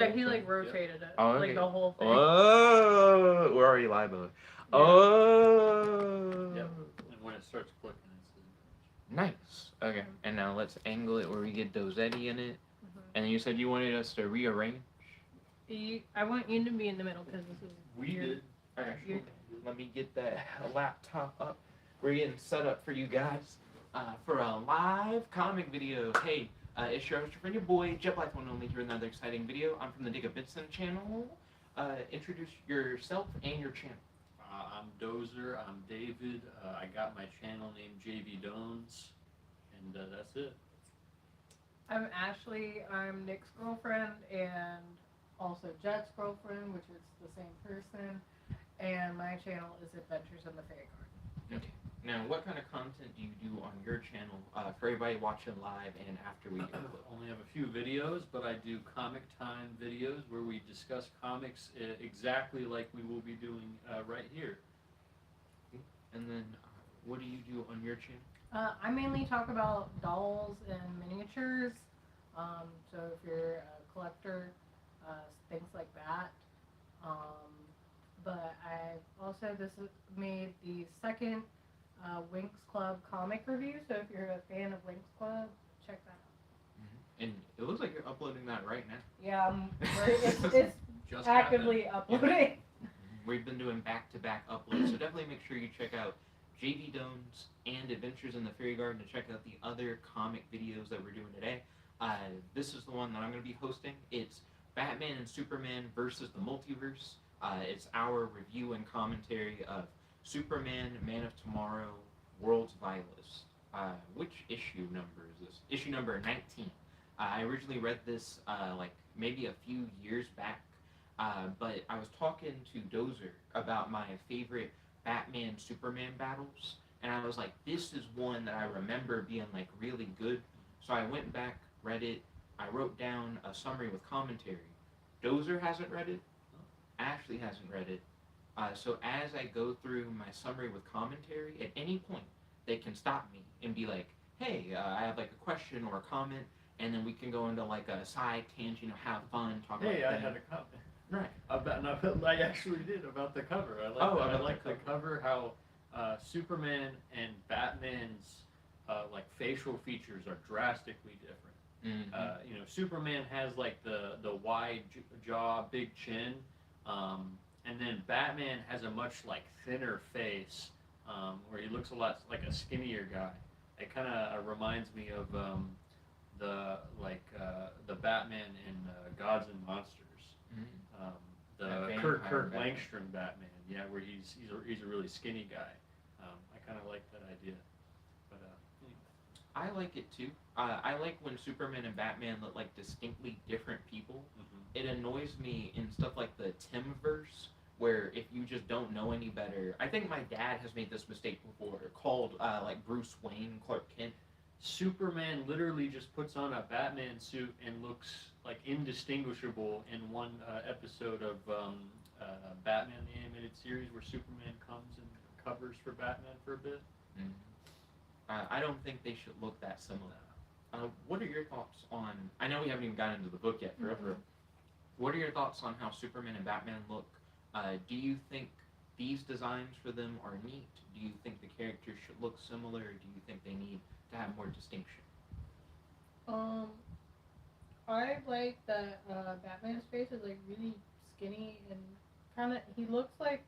Yeah, he like rotated it, Oh, like okay. the whole thing. Oh, we're already live, by the way. Yeah. Oh. Yep. And when it starts clicking, it's Nice. Okay, and now let's angle it where we get Dozetti in it. And then you said you wanted us to rearrange. I want you to be in the middle because this is we your, did. Okay. your Let me get that laptop up. We're getting set up for you guys for a live comic video. Hey, it's your host, your friend, your boy, Jet Life One Only, here with another exciting video. I'm from the Dig a Bitson channel. Introduce yourself and your channel. I'm Dozer. I'm David. I got my channel named JV Dones, and that's it. I'm Ashley. I'm Nick's girlfriend and also Jet's girlfriend, which is the same person. And my channel is Adventures in the Fairy Garden. Okay. Now, what kind of content do you do on your channel for everybody watching live and after we get it? Only have a few videos, but I do comic time videos where we discuss comics exactly like we will be doing right here. And then, what do you do on your channel? I mainly talk about dolls and miniatures. So if you're a collector, things like that. Um, but I also made the second Winx Club comic review. So if you're a fan of Winx Club, check that out. And it looks like you're uploading that right now. Yeah, it's Just actively uploading. We've been doing back-to-back uploads, so definitely make sure you check out JV Dones and Adventures in the Fairy Garden to check out the other comic videos that we're doing today. This is the one that I'm going to be hosting. It's Batman and Superman versus the Multiverse. It's our review and commentary of Superman, Man of Tomorrow, World's Vilest. Which issue number is this? Issue number 19. I originally read this like maybe a few years back, but I was talking to Dozer about my favorite Batman Superman battles, and I was like, this is one that I remember being like really good. So I went back, read it. I wrote down a summary with commentary. Dozer hasn't read it. Ashley hasn't read it. So as I go through my summary with commentary, at any point they can stop me and be like, "Hey, I have like a question or a comment," and then we can go into like a side tangent, have fun, talk about. Hey, I had a comment. Right. I actually did about the cover. I like the cover. How Superman and Batman's like facial features are drastically different. Mm-hmm. Superman has like the wide jaw, big chin, and then Batman has a much like thinner face, where he looks a lot like a skinnier guy. It kind of reminds me of the Batman in Gods and Monsters. The Kurt Langstrom Batman, yeah, where he's a really skinny guy. I kind of like that idea, but I like it too. I like when Superman and Batman look like distinctly different people. It annoys me in stuff like the Timverse, where if you just don't know any better, I think my dad has made this mistake before, called like Bruce Wayne, Clark Kent. Superman literally just puts on a Batman suit and looks like indistinguishable in one episode of Batman the Animated Series, where Superman comes and covers for Batman for a bit. I don't think they should look that similar. What are your thoughts on? I know we haven't even gotten into the book yet, forever. What are your thoughts on how Superman and Batman look? Do you think these designs for them are neat? Do you think the characters should look similar? Or do you think they need to have more distinction? I like that Batman's face is like really skinny and kind of. He looks like,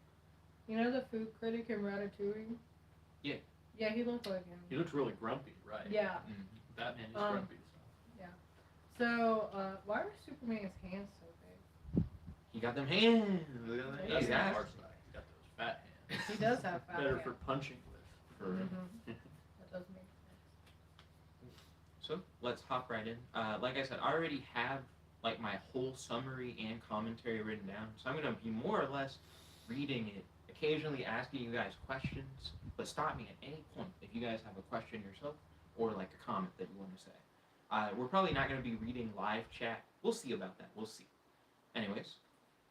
the food critic in Ratatouille. Yeah. Yeah, he looks like him. He looks really grumpy, right? Yeah. Mm-hmm. Batman is grumpy. So. Yeah. So why are Superman's hands so big? He got them hands. That's the hard side. He got those fat hands. He does have fat Better hands. for punching with. That does make sense. So let's hop right in. Like I said, I already have like my whole summary and commentary written down, so I'm gonna be more or less reading it, occasionally asking you guys questions, but stop me at any point if you guys have a question yourself or like a comment that you want to say. We're probably not gonna be reading live chat. We'll see about that. We'll see. Anyways,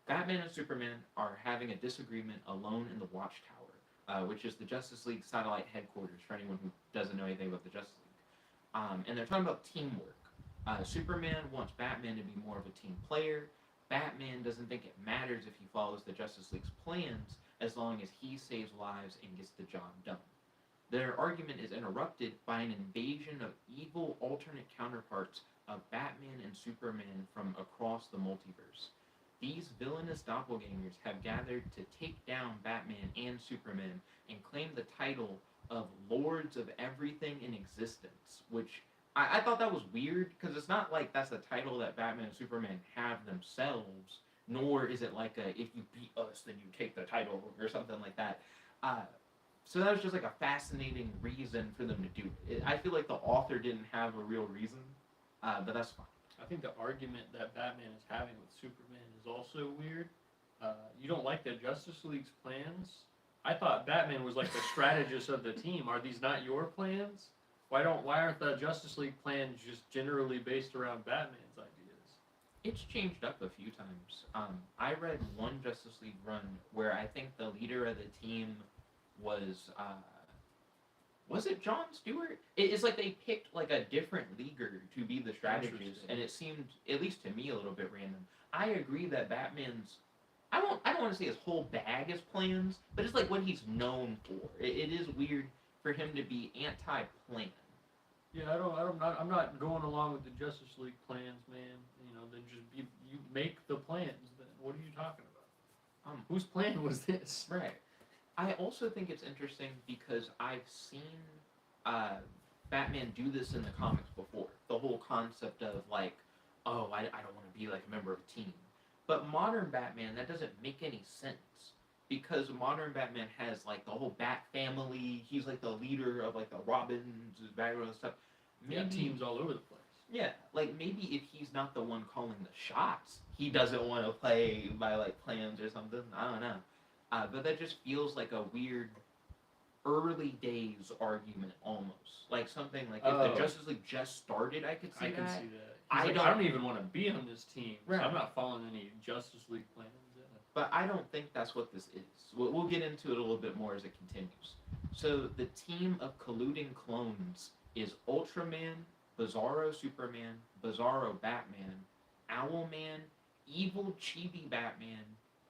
Batman and Superman are having a disagreement alone in the Watchtower, which is the Justice League satellite headquarters for anyone who doesn't know anything about the Justice League. And they're talking about teamwork. Superman wants Batman to be more of a team player. Batman doesn't think it matters if he follows the Justice League's plans as long as he saves lives and gets the job done. Their argument is interrupted by an invasion of evil alternate counterparts of Batman and Superman from across the multiverse. These villainous doppelgangers have gathered to take down Batman and Superman and claim the title of Lords of Everything in Existence, which I thought that was weird because it's not like that's the title that Batman and Superman have themselves, nor is it like a if you beat us then you take the title or something like that. So that was just like a fascinating reason for them to do it. I feel like the author didn't have a real reason, but that's fine. I think the argument that Batman is having with Superman is also weird. You don't like the Justice League's plans? I thought Batman was like the strategist of the team. Are these not your plans? Why aren't the Justice League plans just generally based around Batman's ideas? It's changed up a few times. I read one Justice League run where I think the leader of the team was it Jon Stewart? It's like they picked like a different leaguer to be the strategist, and it seemed, at least to me, a little bit random. I agree that Batman's, I don't want to say his whole bag is plans, but it's like what he's known for. It is weird for him to be anti-plan. Yeah, I'm not going along with the Justice League plans, man. You know, then just you make the plans. Then what are you talking about? Whose plan was this? Right. I also think it's interesting because I've seen Batman do this in the comics before. The whole concept of like, oh, I don't want to be like a member of a team. But modern Batman, that doesn't make any sense because modern Batman has like the whole Bat family. He's like the leader of like the Robins, Batman and stuff. Maybe teams all over the place. Yeah, like maybe if he's not the one calling the shots, he doesn't want to play by like plans or something. I don't know. But that just feels like a weird early days argument almost. Like something like if the Justice League just started, I could see that. I can see that. I don't even want to be on this team. Right. So I'm not following any Justice League plans. But I don't think that's what this is. We'll get into it a little bit more as it continues. So the team of colluding clones is Ultraman, Bizarro Superman, Bizarro Batman, Owlman, Evil Chibi Batman,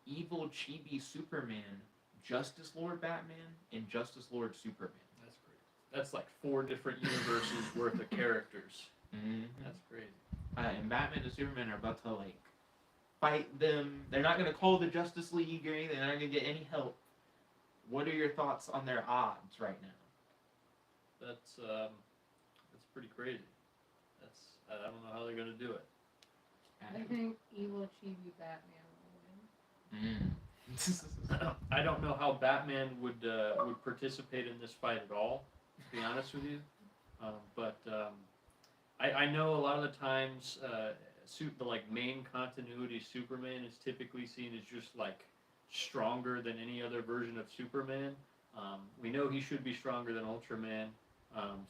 Evil Chibi Superman, Justice Lord Batman, and Justice Lord Superman. That's great. That's like 4 different universes worth of characters. Mm-hmm. That's crazy. And Batman and Superman are about to like fight them. They're not going to call the Justice League or anything. They're not going to get any help. What are your thoughts on their odds right now? That's pretty crazy. I don't know how they're going to do it. I think Evil Chibi Batman will win. I don't know how Batman would participate in this fight at all, to be honest with you. But I know a lot of the times the like main continuity Superman is typically seen as just like stronger than any other version of Superman. We know he should be stronger than Ultraman.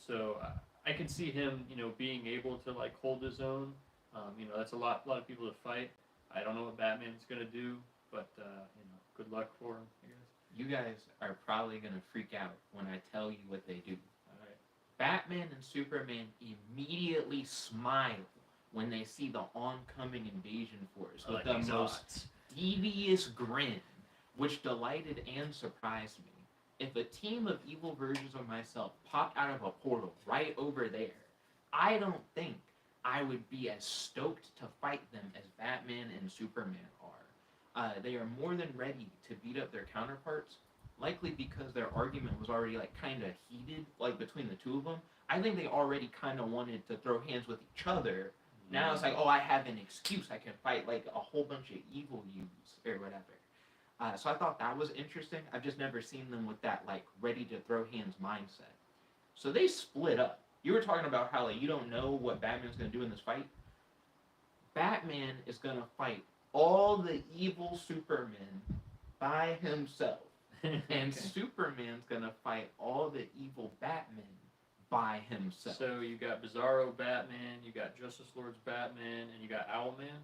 So I can see him, being able to like hold his own. That's a lot of people to fight. I don't know what Batman's gonna do, but good luck for him, I guess. You guys are probably gonna freak out when I tell you what they do. All right. Batman and Superman immediately smile when they see the oncoming invasion force with the most devious grin, which delighted and surprised me. If a team of evil versions of myself popped out of a portal right over there, I don't think I would be as stoked to fight them as Batman and Superman are. They are more than ready to beat up their counterparts, likely because their argument was already like kind of heated, like between the two of them. I think they already kind of wanted to throw hands with each other. Now it's like, oh, I have an excuse. I can fight like a whole bunch of evil yous or whatever. So I thought that was interesting. I've just never seen them with that like ready to throw hands mindset. So they split up. You were talking about how like you don't know what Batman's going to do in this fight. Batman is going to fight all the evil Supermen by himself. And Superman's going to fight all the evil Batmen by himself. So you got Bizarro Batman, you got Justice Lord's Batman, and you got Owlman.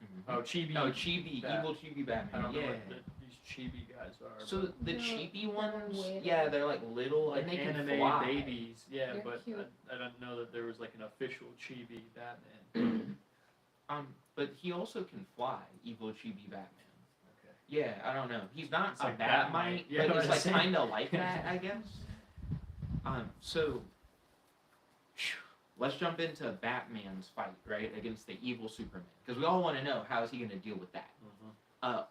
Mm-hmm. Oh, Chibi. Oh, Chibi. Evil Chibi Batman. I don't know what these Chibi guys are. So the Chibi ones, yeah, they're like little like and they anime can fly. babies. Yeah, They're but cute. I don't know that there was like an official Chibi Batman. But he also can fly, evil chibi Batman. Okay. Yeah, I don't know. He's not It's a like Batmite, Batmite. Yeah, but I it's was like saying. kind of like that, I guess. So let's jump into Batman's fight, right, against the evil Superman, because we all want to know how is he going to deal with that.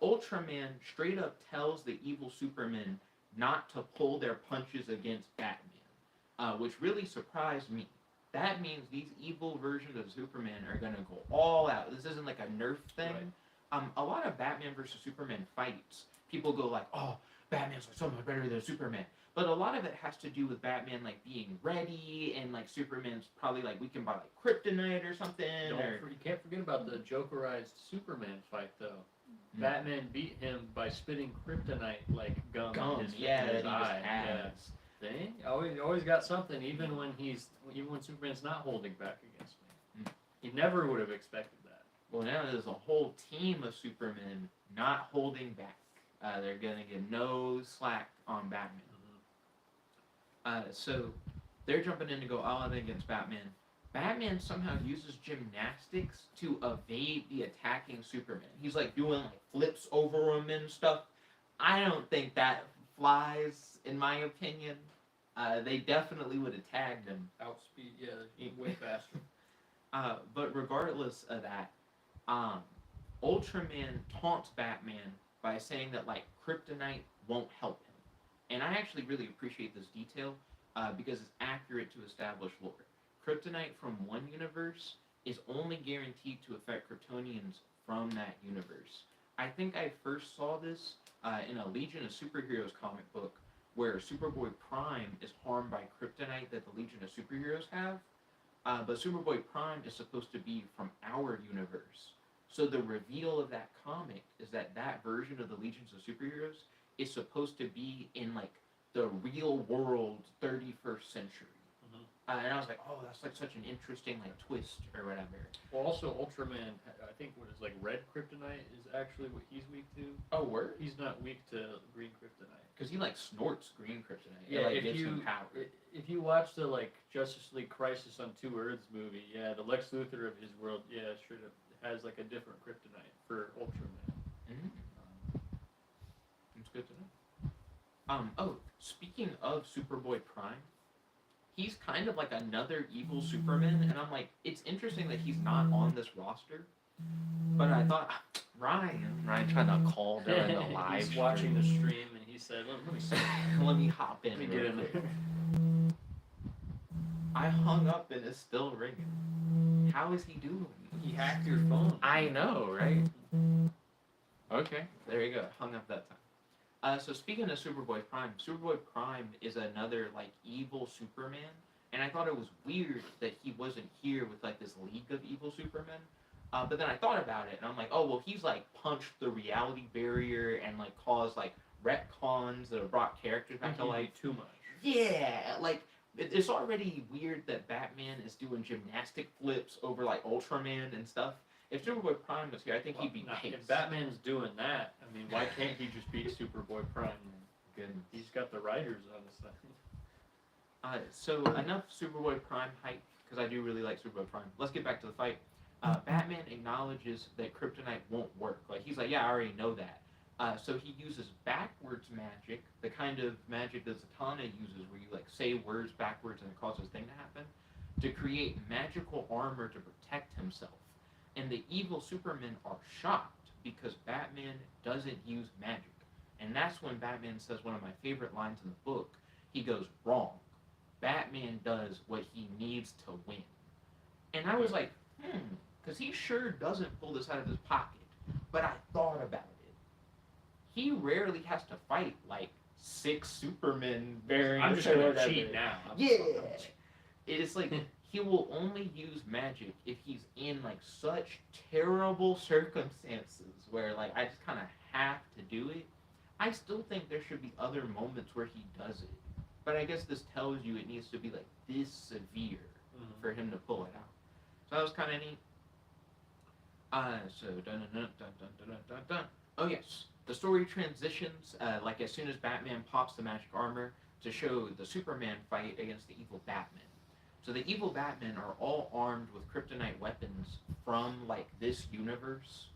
Ultraman straight up tells the evil Superman not to pull their punches against Batman, which really surprised me. That means these evil versions of Superman are gonna go all out. This isn't like a nerf thing. Right. A lot of Batman versus Superman fights, people go like, "Oh, Batman's like so much better than Superman," but a lot of it has to do with Batman like being ready, and like Superman's probably like weakened by like kryptonite or something. You can't forget about the Jokerized Superman fight though. Batman beat him by spitting kryptonite like gum in his eye. Has. See? Always got something, even when Superman's not holding back against me. He never would have expected that. Well, now there's a whole team of Supermen not holding back. They're gonna get no slack on Batman. So they're jumping in to go all out against Batman. Batman somehow uses gymnastics to evade the attacking Superman. He's like doing like flips over him and stuff. I don't think that flies, in my opinion. They definitely would have tagged him. Outspeed, yeah, they're way faster. But regardless of that, Ultraman taunts Batman by saying that like kryptonite won't help him. And I actually really appreciate this detail because it's accurate to establish lore. Kryptonite from one universe is only guaranteed to affect Kryptonians from that universe. I think I first saw this in a Legion of Superheroes comic book where Superboy Prime is harmed by kryptonite that the Legion of Superheroes have. But Superboy Prime is supposed to be from our universe. So the reveal of that comic is that that version of the Legions of Superheroes is supposed to be in like the real world 31st century. And I was like, oh, that's like such an interesting like twist or whatever. Well, also Ultraman, I think what is like red kryptonite is actually what he's weak to. Oh, word? He's not weak to green kryptonite. Because he like snorts green kryptonite. Yeah, it like gives him power. If you watch the like Justice League Crisis on Two Earths movie, yeah, the Lex Luthor of his world, yeah, sure has like a different kryptonite for Ultraman. It's good to know. Oh, speaking of Superboy Prime, he's kind of like another evil Superman, and I'm like, it's interesting that he's not on this roster. But I thought, Ryan tried to call during the live He's watching the stream, and he said, let me see. Let me hop in. Let me get in there. I hung up and it's still ringing. How is he doing? He hacked your phone. I know, right? Okay, there you go. Hung up that time. So speaking of Superboy Prime is another like evil Superman, and I thought it was weird that he wasn't here with like this league of evil Supermen. But then I thought about it, and I'm like, oh well, he's like punched the reality barrier and like caused like retcons that have brought characters back to life. Too much. Yeah, like it's already weird that Batman is doing gymnastic flips over like Ultraman and stuff. If Superboy Prime was here, I think he'd be paced. If Batman's doing that, I mean, why can't he just beat Superboy Prime? Goodness. He's got the writers on his side. So enough Superboy Prime hype, because I do really like Superboy Prime. Let's get back to the fight. Batman acknowledges that kryptonite won't work. Like he's like, yeah, I already know that. So he uses backwards magic, the kind of magic that Zatanna uses, where you like say words backwards and it causes a thing to happen, to create magical armor to protect himself. And the evil Supermen are shocked because Batman doesn't use magic. And that's when Batman says one of my favorite lines in the book. He goes, wrong. Batman does what he needs to win. And I was like, because he sure doesn't pull this out of his pocket. But I thought about it. He rarely has to fight like 6 Supermen variants. I'm just going to cheat now. It's like he will only use magic if he's in like such terrible circumstances where like I just kind of have to do it. I still think there should be other moments where he does it. But I guess this tells you it needs to be like this severe for him to pull it out. So that was kind of neat. Oh yes, the story transitions like as soon as Batman pops the magic armor to show the Superman fight against the evil Batman. So the evil Batmen are all armed with kryptonite weapons from like this universe,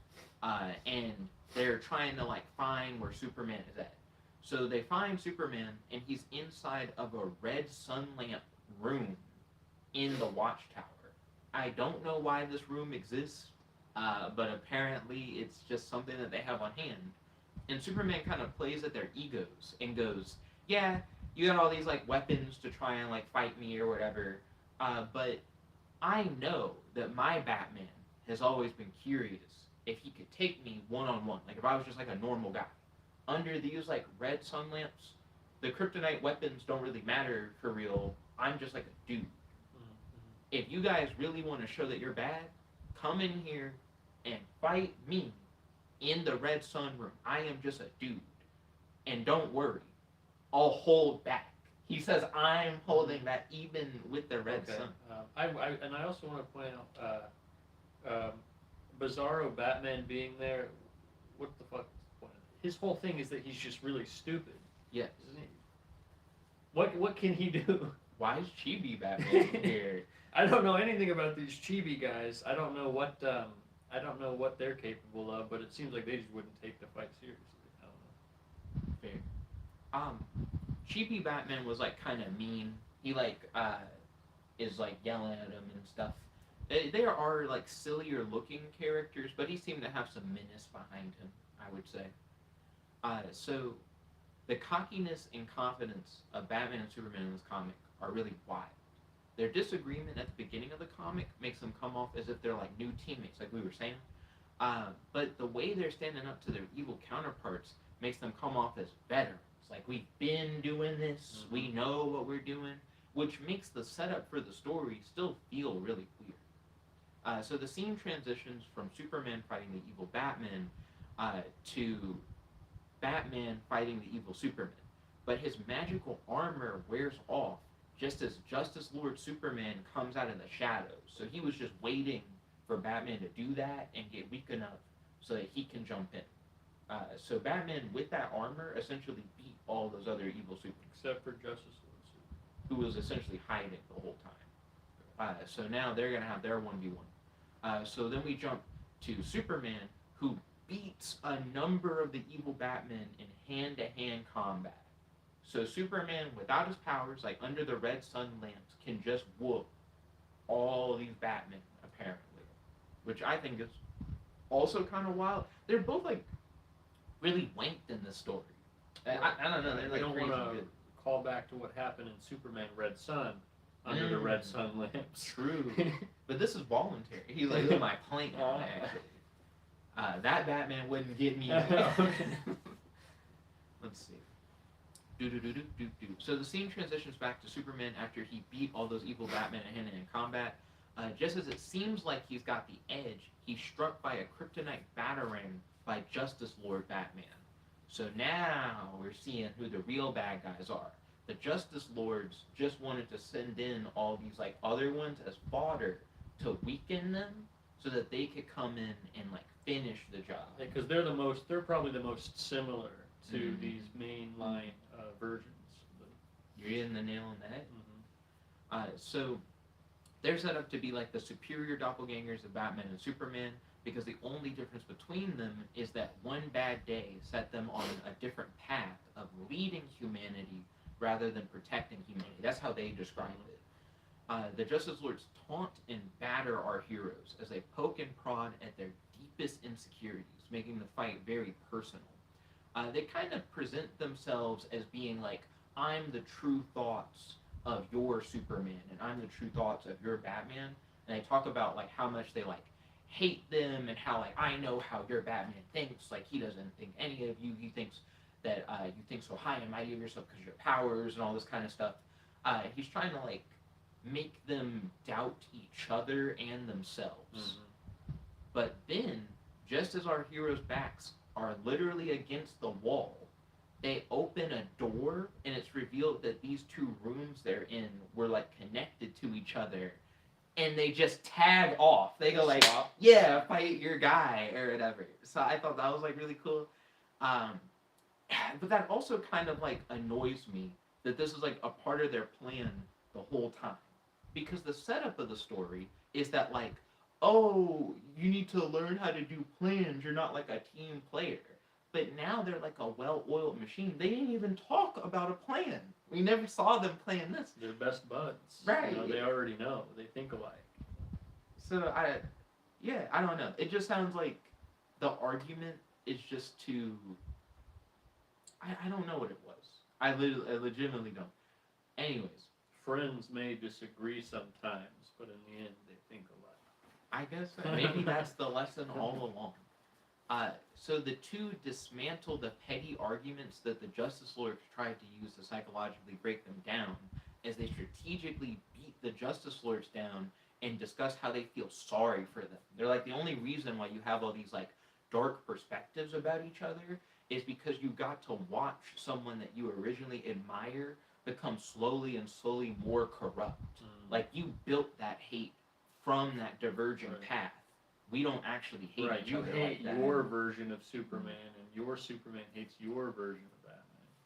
and they're trying to like find where Superman is at. So they find Superman, and he's inside of a red sun lamp room in the Watchtower. I don't know why this room exists, but apparently it's just something that they have on hand. And Superman kind of plays at their egos and goes, "Yeah, you got all these like weapons to try and like fight me or whatever, but I know that my Batman has always been curious if he could take me one on one. Like if I was just like a normal guy. Under these like red sun lamps, the kryptonite weapons don't really matter for real. I'm just like a dude. If you guys really want to show that you're bad, come in here and fight me in the red sun room. I am just a dude. And don't worry, I'll hold back." He says, "I'm holding back even with the red sun." I also want to point out, Bizarro Batman being there. What the fuck? His whole thing is that he's just really stupid. Yes. Isn't he? What can he do? Why is Chibi Batman here? I don't know anything about these chibi guys. I don't know what they're capable of, but it seems like they just wouldn't take the fight seriously. I don't know. Fair. Chibi Batman was like kind of mean. He like is like yelling at him and stuff. There are like sillier looking characters, but he seemed to have some menace behind him, I would say. So the cockiness and confidence of Batman and Superman in this comic are really wild. Their disagreement at the beginning of the comic makes them come off as if they're like new teammates, like we were saying. But the way they're standing up to their evil counterparts makes them come off as veterans. Like, we've been doing this, we know what we're doing, which makes the setup for the story still feel really weird. So the scene transitions from Superman fighting the evil Batman to Batman fighting the evil Superman. But his magical armor wears off just as Justice Lord Superman comes out of the shadows. So he was just waiting for Batman to do that and get weak enough so that he can jump in. So Batman, with that armor, essentially beat all those other evil Supermen. Except for Justice Lord Superman, Who was essentially hiding the whole time. So now they're going to have their 1v1. So then we jump to Superman, who beats a number of the evil Batmen in hand-to-hand combat. So Superman, without his powers, like under the red sun lamps, can just whoop all these Batmen, apparently. Which I think is also kind of wild. They're both, like, really wanked in this story. I don't know, they're like we don't crazy want to good. call back to what happened in Superman Red Sun under the red sun lamps. True. But this is voluntary. He's like, "This is my plan, actually." That Batman wouldn't get me. Let's see. So the scene transitions back to Superman after he beat all those evil Batmen in hand-to-hand combat. Just as it seems like he's got the edge, he's struck by a kryptonite batarang by Justice Lord Batman. So now we're seeing who the real bad guys are. The Justice Lords just wanted to send in all these like other ones as fodder to weaken them so that they could come in and like finish the job. Because they're probably the most similar to these mainline versions. You're hitting the nail on the head. Mm-hmm. So they're set up to be like the superior doppelgangers of Batman and Superman, because the only difference between them is that one bad day set them on a different path of leading humanity rather than protecting humanity. That's how they describe it. The Justice Lords taunt and batter our heroes as they poke and prod at their deepest insecurities, making the fight very personal. They kind of present themselves as being like, "I'm the true thoughts of your Superman, and I'm the true thoughts of your Batman." And they talk about like how much they like hate them, and how like, "I know how your Batman thinks. Like, he doesn't think any of you. He thinks that you think so high and mighty of yourself because of your powers and all this kind of stuff." He's trying to like make them doubt each other and themselves. Mm-hmm. But then, just as our heroes' backs are literally against the wall, they open a door, and it's revealed that these two rooms they're in were like connected to each other, and they just tag off. They go like, "Yeah, fight your guy," or whatever. So I thought that was like really cool. But that also kind of like annoys me that this is like a part of their plan the whole time, because the setup of the story is that like oh, you need to learn how to do plans. You're not like a team player. But now they're like a well-oiled machine. They didn't even talk about a plan. We never saw them plan this. They're best buds. Right. You know, they already know. They think alike. So I don't know. It just sounds like the argument is just too. I don't know what it was. I legitimately don't. Anyways, Friends may disagree sometimes, but in the end, they think alike. I guess maybe that's the lesson all along. So the two dismantle the petty arguments that the Justice Lords tried to use to psychologically break them down, as they strategically beat the Justice Lords down and discuss how they feel sorry for them. They're like, the only reason why you have all these like dark perspectives about each other is because you got to watch someone that you originally admire become slowly more corrupt. Like you built that hate from that diverging Right. path. We don't actually hate Right, each you other hate like that. your version of Superman, and your Superman hates your version of Batman.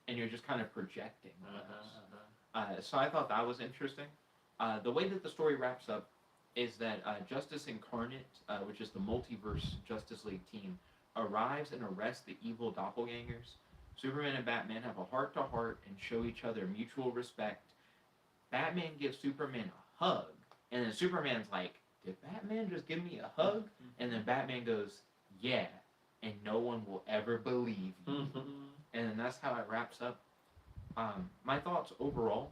And you're just kind of projecting. Uh-huh. So I thought that was interesting. The way that the story wraps up is that Justice Incarnate, which is the multiverse Justice League team, arrives and arrests the evil doppelgangers. Superman and Batman have a heart-to-heart and show each other mutual respect. Batman gives Superman a hug, and then Superman's like, did Batman just give me a hug? And then Batman goes, yeah, and no one will ever believe you. And then that's how it wraps up. My thoughts overall,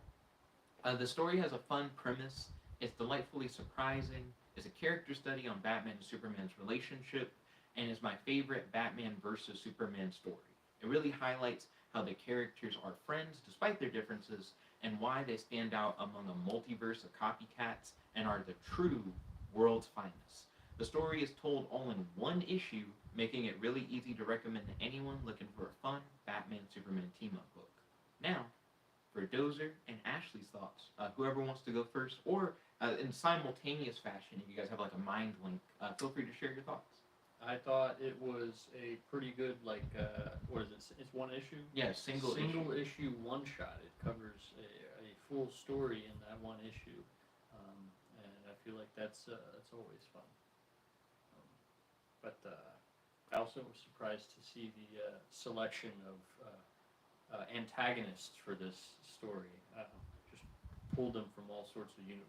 the story has a fun premise. It's delightfully surprising. It's a character study on Batman and Superman's relationship, and is my favorite Batman versus Superman story. It really highlights how the characters are friends despite their differences, and why they stand out among a multiverse of copycats and are the true world's finest. The story is told all in one issue, making it really easy to recommend to anyone looking for a fun Batman-Superman team-up book. Now, for Dozer and Ashley's thoughts, whoever wants to go first, or in simultaneous fashion, if you guys have like a mind link, feel free to share your thoughts. I thought it was a pretty good, like, what is it? It's one issue? Yeah, single issue one shot. It covers a full story in that one issue, and I feel like that's always fun. But I also was surprised to see the selection of antagonists for this story. Just pulled them from all sorts of universes.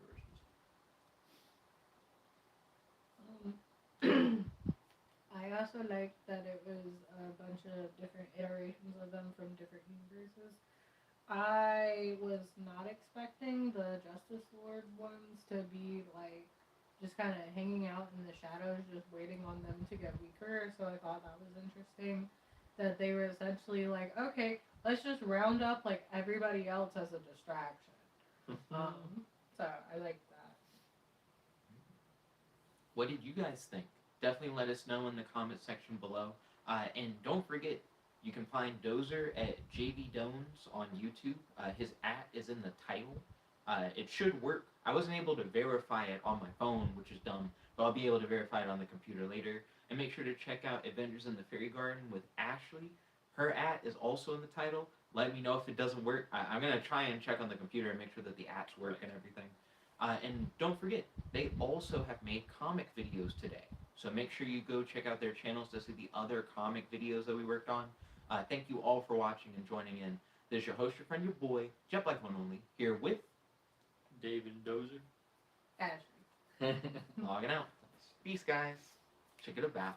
I also liked that it was a bunch of different iterations of them from different universes. I was not expecting the Justice Lord ones to be like just kind of hanging out in the shadows, just waiting on them to get weaker. So I thought that was interesting. That they were essentially like, okay, let's just round up like everybody else as a distraction. So I like that. What did you guys think? Definitely let us know in the comment section below. And don't forget, you can find Dozer at JV Dones on YouTube. His @ is in the title. It should work. I wasn't able to verify it on my phone, which is dumb, but I'll be able to verify it on the computer later. And make sure to check out Adventures in the Fairy Garden with Ashley. Her @ is also in the title. Let me know if it doesn't work. I'm going to try and check on the computer and make sure that the @ work and everything. And don't forget, they also have made comic videos today. So make sure you go check out their channels to see the other comic videos that we worked on. Thank you all for watching and joining in. This is your host, your friend, your boy, Jet Black One Only, here with David Dozer. Ashley. logging out. Peace, guys. Check it about.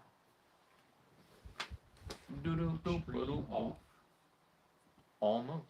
Off. Almost.